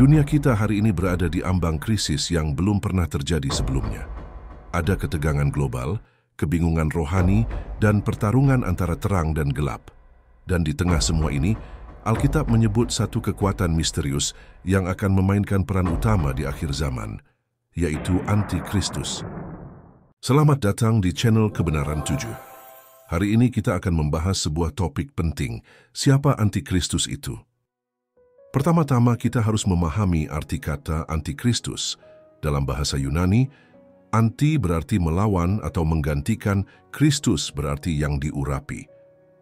Dunia kita hari ini berada di ambang krisis yang belum pernah terjadi sebelumnya. Ada ketegangan global, kebingungan rohani, dan pertarungan antara terang dan gelap. Dan di tengah semua ini, Alkitab menyebut satu kekuatan misterius yang akan memainkan peran utama di akhir zaman, yaitu Antikristus. Selamat datang di channel Kebenaran 7. Hari ini kita akan membahas sebuah topik penting, siapa Antikristus itu? Pertama-tama kita harus memahami arti kata Antikristus. Dalam bahasa Yunani, anti berarti melawan atau menggantikan, Kristus berarti yang diurapi.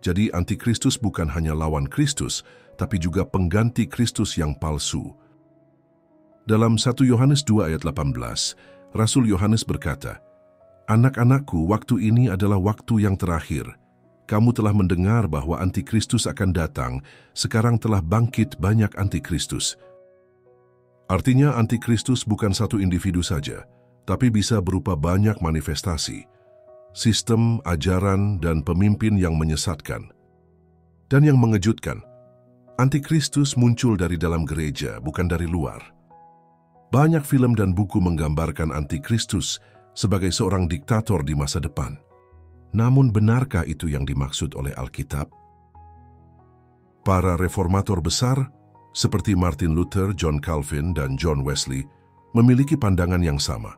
Jadi Antikristus bukan hanya lawan Kristus, tapi juga pengganti Kristus yang palsu. Dalam 1 Yohanes 2 ayat 18, Rasul Yohanes berkata, "Anak-anakku, waktu ini adalah waktu yang terakhir. Kamu telah mendengar bahwa Antikristus akan datang, sekarang telah bangkit banyak Antikristus." Artinya Antikristus bukan satu individu saja, tapi bisa berupa banyak manifestasi, sistem, ajaran, dan pemimpin yang menyesatkan. Dan yang mengejutkan, Antikristus muncul dari dalam gereja, bukan dari luar. Banyak film dan buku menggambarkan Antikristus sebagai seorang diktator di masa depan. Namun benarkah itu yang dimaksud oleh Alkitab? Para reformator besar seperti Martin Luther, John Calvin, dan John Wesley memiliki pandangan yang sama.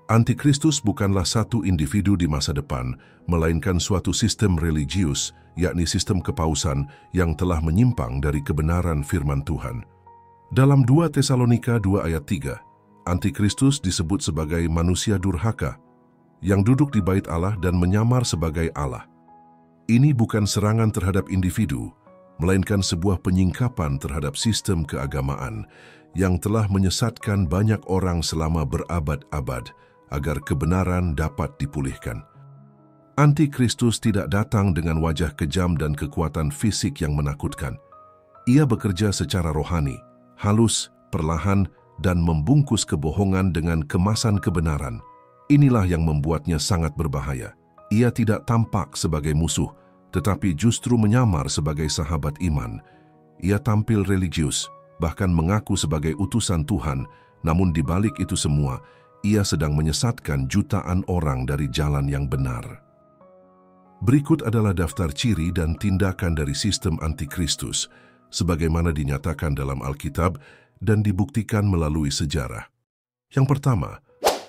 Antikristus bukanlah satu individu di masa depan, melainkan suatu sistem religius, yakni sistem kepausan yang telah menyimpang dari kebenaran firman Tuhan. Dalam 2 Tesalonika 2 ayat 3, Antikristus disebut sebagai manusia durhaka, yang duduk di bait Allah dan menyamar sebagai Allah. Ini bukan serangan terhadap individu, melainkan sebuah penyingkapan terhadap sistem keagamaan yang telah menyesatkan banyak orang selama berabad-abad agar kebenaran dapat dipulihkan. Antikristus tidak datang dengan wajah kejam dan kekuatan fisik yang menakutkan. Ia bekerja secara rohani, halus, perlahan, dan membungkus kebohongan dengan kemasan kebenaran. Inilah yang membuatnya sangat berbahaya. Ia tidak tampak sebagai musuh, tetapi justru menyamar sebagai sahabat iman. Ia tampil religius, bahkan mengaku sebagai utusan Tuhan, namun di balik itu semua, ia sedang menyesatkan jutaan orang dari jalan yang benar. Berikut adalah daftar ciri dan tindakan dari sistem Antikristus, sebagaimana dinyatakan dalam Alkitab dan dibuktikan melalui sejarah. Yang pertama,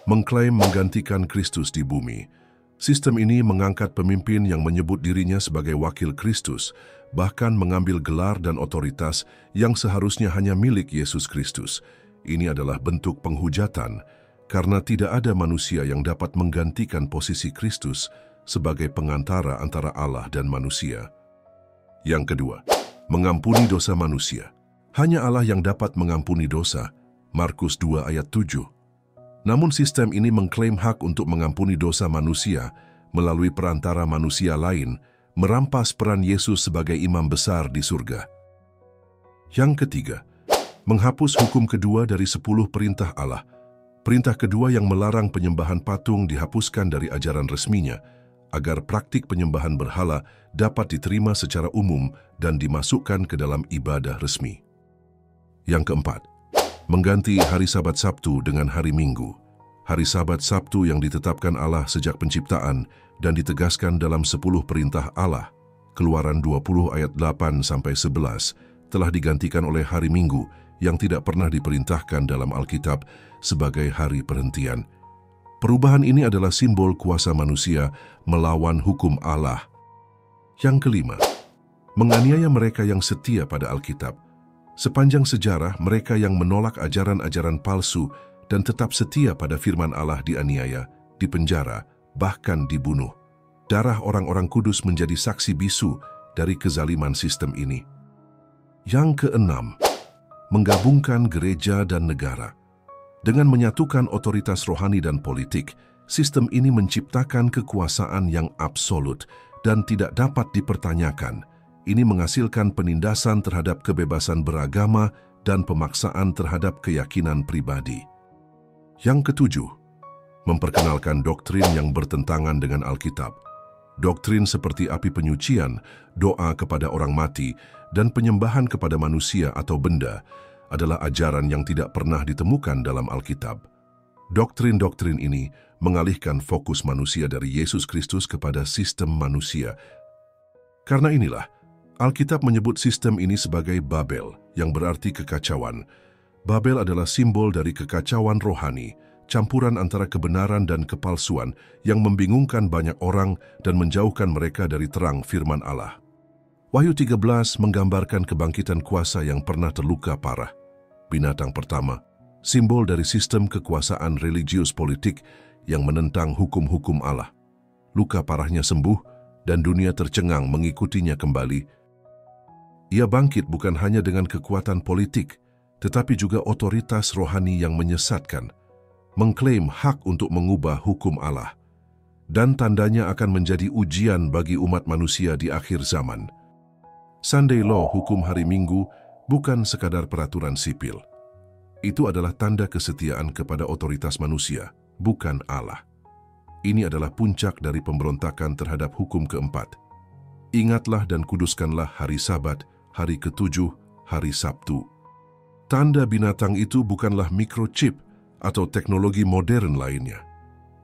mengklaim menggantikan Kristus di bumi. Sistem ini mengangkat pemimpin yang menyebut dirinya sebagai wakil Kristus, bahkan mengambil gelar dan otoritas yang seharusnya hanya milik Yesus Kristus. Ini adalah bentuk penghujatan, karena tidak ada manusia yang dapat menggantikan posisi Kristus sebagai pengantara antara Allah dan manusia. Yang kedua, mengampuni dosa manusia. Hanya Allah yang dapat mengampuni dosa. Markus 2 ayat 7. Namun sistem ini mengklaim hak untuk mengampuni dosa manusia melalui perantara manusia lain, merampas peran Yesus sebagai imam besar di surga. Yang ketiga, menghapus hukum kedua dari 10 perintah Allah. Perintah kedua yang melarang penyembahan patung dihapuskan dari ajaran resminya, agar praktik penyembahan berhala dapat diterima secara umum dan dimasukkan ke dalam ibadah resmi. Yang keempat, mengganti hari Sabat Sabtu dengan hari Minggu. Hari Sabat Sabtu yang ditetapkan Allah sejak penciptaan dan ditegaskan dalam 10 perintah Allah, Keluaran 20 ayat 8-11, telah digantikan oleh hari Minggu yang tidak pernah diperintahkan dalam Alkitab sebagai hari perhentian. Perubahan ini adalah simbol kuasa manusia melawan hukum Allah. Yang kelima, menganiaya mereka yang setia pada Alkitab. Sepanjang sejarah, mereka yang menolak ajaran-ajaran palsu dan tetap setia pada firman Allah dianiaya, dipenjara, bahkan dibunuh. Darah orang-orang kudus menjadi saksi bisu dari kezaliman sistem ini. Yang keenam, menggabungkan gereja dan negara. Dengan menyatukan otoritas rohani dan politik, sistem ini menciptakan kekuasaan yang absolut dan tidak dapat dipertanyakan. Ini menghasilkan penindasan terhadap kebebasan beragama dan pemaksaan terhadap keyakinan pribadi. Yang ketujuh, memperkenalkan doktrin yang bertentangan dengan Alkitab. Doktrin seperti api penyucian, doa kepada orang mati, dan penyembahan kepada manusia atau benda adalah ajaran yang tidak pernah ditemukan dalam Alkitab. Doktrin-doktrin ini mengalihkan fokus manusia dari Yesus Kristus kepada sistem manusia. Karena inilah, Alkitab menyebut sistem ini sebagai Babel, yang berarti kekacauan. Babel adalah simbol dari kekacauan rohani, campuran antara kebenaran dan kepalsuan yang membingungkan banyak orang dan menjauhkan mereka dari terang firman Allah. Wahyu 13 menggambarkan kebangkitan kuasa yang pernah terluka parah. Binatang pertama, simbol dari sistem kekuasaan religius politik yang menentang hukum-hukum Allah. Luka parahnya sembuh dan dunia tercengang mengikutinya kembali. Ia bangkit bukan hanya dengan kekuatan politik, tetapi juga otoritas rohani yang menyesatkan, mengklaim hak untuk mengubah hukum Allah. Dan tandanya akan menjadi ujian bagi umat manusia di akhir zaman. Sunday law, hukum hari Minggu, bukan sekadar peraturan sipil. Itu adalah tanda kesetiaan kepada otoritas manusia, bukan Allah. Ini adalah puncak dari pemberontakan terhadap hukum keempat. Ingatlah dan kuduskanlah hari Sabat, hari ketujuh, hari Sabtu. Tanda binatang itu bukanlah microchip atau teknologi modern lainnya.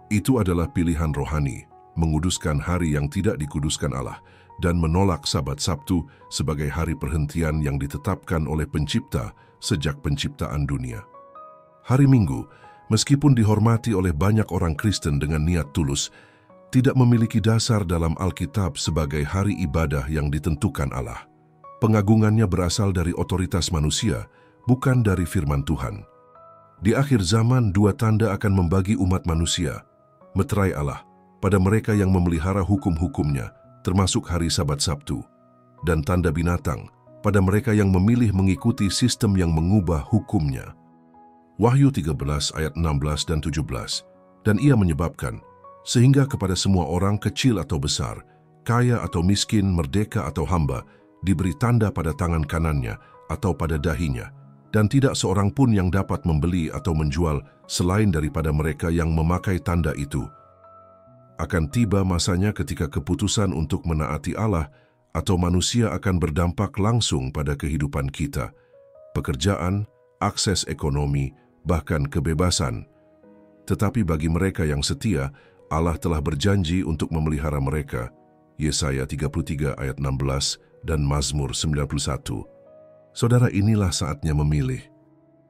Itu adalah pilihan rohani, menguduskan hari yang tidak dikuduskan Allah, dan menolak Sabat Sabtu sebagai hari perhentian yang ditetapkan oleh Pencipta sejak penciptaan dunia. Hari Minggu, meskipun dihormati oleh banyak orang Kristen dengan niat tulus, tidak memiliki dasar dalam Alkitab sebagai hari ibadah yang ditentukan Allah. Pengagungannya berasal dari otoritas manusia, bukan dari firman Tuhan. Di akhir zaman, dua tanda akan membagi umat manusia, meterai Allah, pada mereka yang memelihara hukum-hukumnya, termasuk hari Sabat Sabtu, dan tanda binatang pada mereka yang memilih mengikuti sistem yang mengubah hukumnya. Wahyu 13 ayat 16 dan 17, dan ia menyebabkan, sehingga kepada semua orang kecil atau besar, kaya atau miskin, merdeka atau hamba, diberi tanda pada tangan kanannya atau pada dahinya, dan tidak seorang pun yang dapat membeli atau menjual selain daripada mereka yang memakai tanda itu. Akan tiba masanya ketika keputusan untuk menaati Allah atau manusia akan berdampak langsung pada kehidupan kita, pekerjaan, akses ekonomi, bahkan kebebasan. Tetapi bagi mereka yang setia, Allah telah berjanji untuk memelihara mereka. Yesaya 33 ayat 16 dan Mazmur 91. Saudara, inilah saatnya memilih.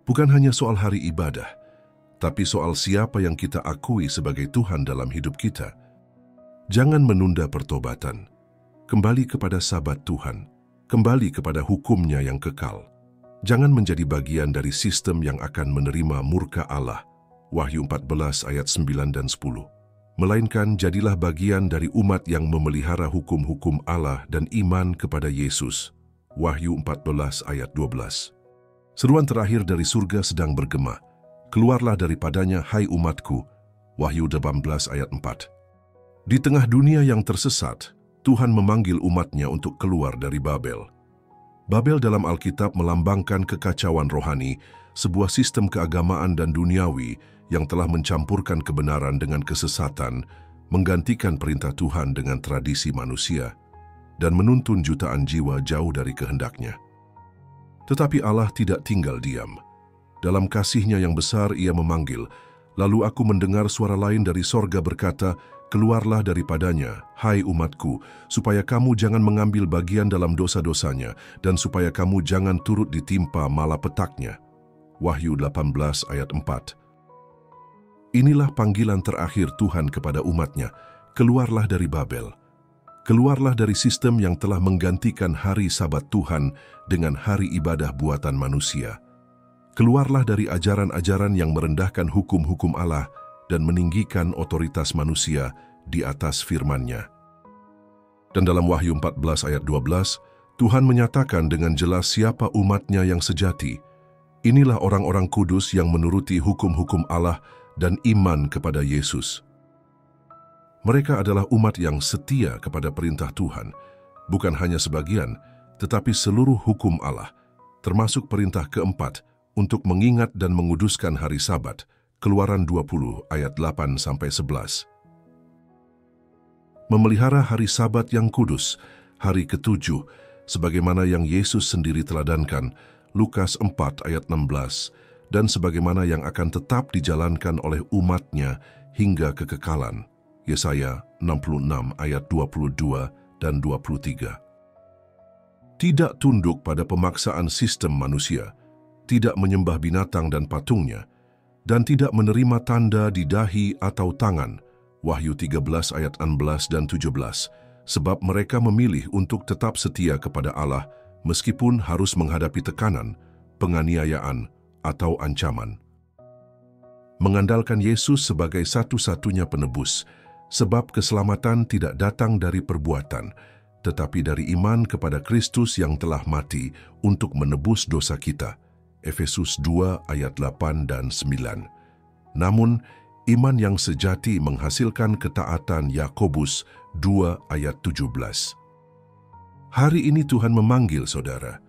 Bukan hanya soal hari ibadah, tapi soal siapa yang kita akui sebagai Tuhan dalam hidup kita. Jangan menunda pertobatan. Kembali kepada Sabat Tuhan. Kembali kepada hukumnya yang kekal. Jangan menjadi bagian dari sistem yang akan menerima murka Allah. Wahyu 14 ayat 9 dan 10. Melainkan jadilah bagian dari umat yang memelihara hukum-hukum Allah dan iman kepada Yesus. Wahyu 14 ayat 12. Seruan terakhir dari surga sedang bergema. Keluarlah daripadanya, hai umatku. Wahyu 18 ayat 4. Di tengah dunia yang tersesat, Tuhan memanggil umatnya untuk keluar dari Babel. Babel dalam Alkitab melambangkan kekacauan rohani, sebuah sistem keagamaan dan duniawi yang telah mencampurkan kebenaran dengan kesesatan, menggantikan perintah Tuhan dengan tradisi manusia, dan menuntun jutaan jiwa jauh dari kehendaknya. Tetapi Allah tidak tinggal diam. Dalam kasih-Nya yang besar Ia memanggil, lalu aku mendengar suara lain dari sorga berkata, keluarlah daripadanya, hai umatku, supaya kamu jangan mengambil bagian dalam dosa-dosanya, dan supaya kamu jangan turut ditimpa malapetaknya. Wahyu 18 ayat 4. Inilah panggilan terakhir Tuhan kepada umatnya, keluarlah dari Babel. Keluarlah dari sistem yang telah menggantikan hari Sabat Tuhan dengan hari ibadah buatan manusia. Keluarlah dari ajaran-ajaran yang merendahkan hukum-hukum Allah dan meninggikan otoritas manusia di atas firman-Nya. Dan dalam Wahyu 14 ayat 12, Tuhan menyatakan dengan jelas siapa umat-Nya yang sejati. Inilah orang-orang kudus yang menuruti hukum-hukum Allah dan iman kepada Yesus. Mereka adalah umat yang setia kepada perintah Tuhan, bukan hanya sebagian, tetapi seluruh hukum Allah, termasuk perintah keempat untuk mengingat dan menguduskan hari Sabat, Keluaran 20 ayat 8-11. Memelihara hari Sabat yang kudus, hari ketujuh, sebagaimana yang Yesus sendiri teladankan, Lukas 4 ayat 16, dan sebagaimana yang akan tetap dijalankan oleh umatnya hingga kekekalan. Yesaya 66 ayat 22 dan 23. Tidak tunduk pada pemaksaan sistem manusia, tidak menyembah binatang dan patungnya, dan tidak menerima tanda di dahi atau tangan. Wahyu 13 ayat 16 dan 17. Sebab mereka memilih untuk tetap setia kepada Allah meskipun harus menghadapi tekanan, penganiayaan, atau ancaman. Mengandalkan Yesus sebagai satu-satunya penebus, sebab keselamatan tidak datang dari perbuatan, tetapi dari iman kepada Kristus yang telah mati untuk menebus dosa kita. Efesus 2 ayat 8 dan 9. Namun, iman yang sejati menghasilkan ketaatan. Yakobus 2 ayat 17. Hari ini Tuhan memanggil saudara,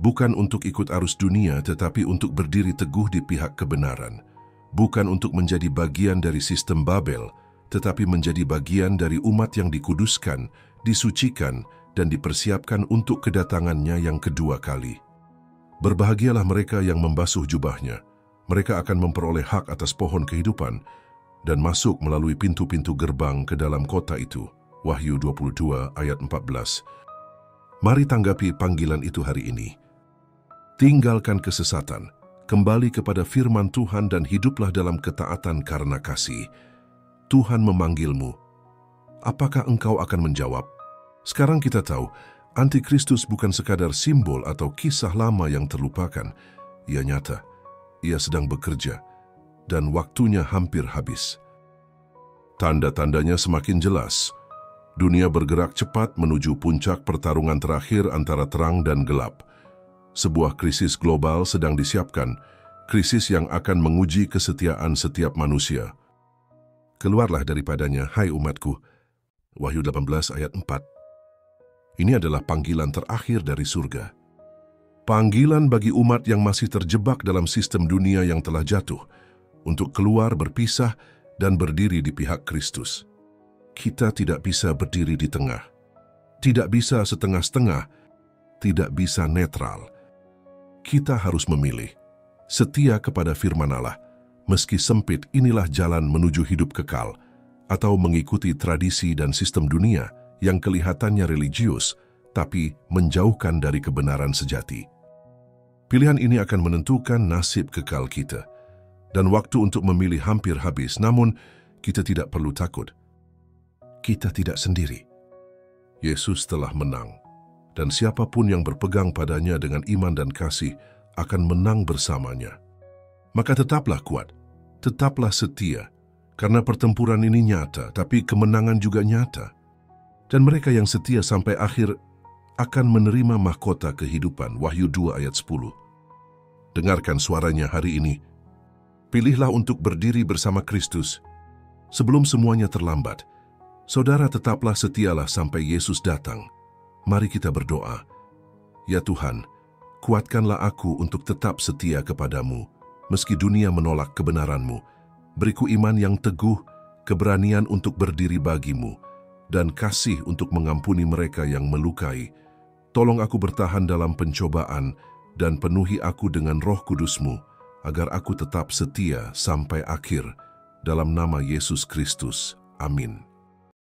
bukan untuk ikut arus dunia tetapi untuk berdiri teguh di pihak kebenaran, bukan untuk menjadi bagian dari sistem Babel, tetapi menjadi bagian dari umat yang dikuduskan, disucikan, dan dipersiapkan untuk kedatangannya yang kedua kali. Berbahagialah mereka yang membasuh jubahnya, mereka akan memperoleh hak atas pohon kehidupan dan masuk melalui pintu-pintu gerbang ke dalam kota itu. Wahyu 22 ayat 14. Mari tanggapi panggilan itu hari ini. Tinggalkan kesesatan, kembali kepada firman Tuhan dan hiduplah dalam ketaatan karena kasih. Tuhan memanggilmu. Apakah engkau akan menjawab? Sekarang kita tahu, Antikristus bukan sekadar simbol atau kisah lama yang terlupakan. Ia nyata, ia sedang bekerja, dan waktunya hampir habis. Tanda-tandanya semakin jelas. Dunia bergerak cepat menuju puncak pertarungan terakhir antara terang dan gelap. Sebuah krisis global sedang disiapkan, krisis yang akan menguji kesetiaan setiap manusia. Keluarlah daripadanya, hai umatku. Wahyu 18 ayat 4. Ini adalah panggilan terakhir dari surga. Panggilan bagi umat yang masih terjebak dalam sistem dunia yang telah jatuh, untuk keluar berpisah dan berdiri di pihak Kristus. Kita tidak bisa berdiri di tengah, tidak bisa setengah-setengah, tidak bisa netral. Kita harus memilih, setia kepada firman Allah, meski sempit inilah jalan menuju hidup kekal, atau mengikuti tradisi dan sistem dunia yang kelihatannya religius, tapi menjauhkan dari kebenaran sejati. Pilihan ini akan menentukan nasib kekal kita, dan waktu untuk memilih hampir habis, namun kita tidak perlu takut. Kita tidak sendiri. Yesus telah menang, dan siapapun yang berpegang padanya dengan iman dan kasih akan menang bersamanya. Maka tetaplah kuat, tetaplah setia, karena pertempuran ini nyata, tapi kemenangan juga nyata. Dan mereka yang setia sampai akhir akan menerima mahkota kehidupan. Wahyu 2 ayat 10. Dengarkan suaranya hari ini. Pilihlah untuk berdiri bersama Kristus. Sebelum semuanya terlambat, saudara tetaplah setialah sampai Yesus datang. Mari kita berdoa. Ya Tuhan, kuatkanlah aku untuk tetap setia kepadamu, meski dunia menolak kebenaran-Mu. Beriku iman yang teguh, keberanian untuk berdiri bagimu, dan kasih untuk mengampuni mereka yang melukai. Tolong aku bertahan dalam pencobaan, dan penuhi aku dengan Roh Kudus-Mu, agar aku tetap setia sampai akhir. Dalam nama Yesus Kristus. Amin.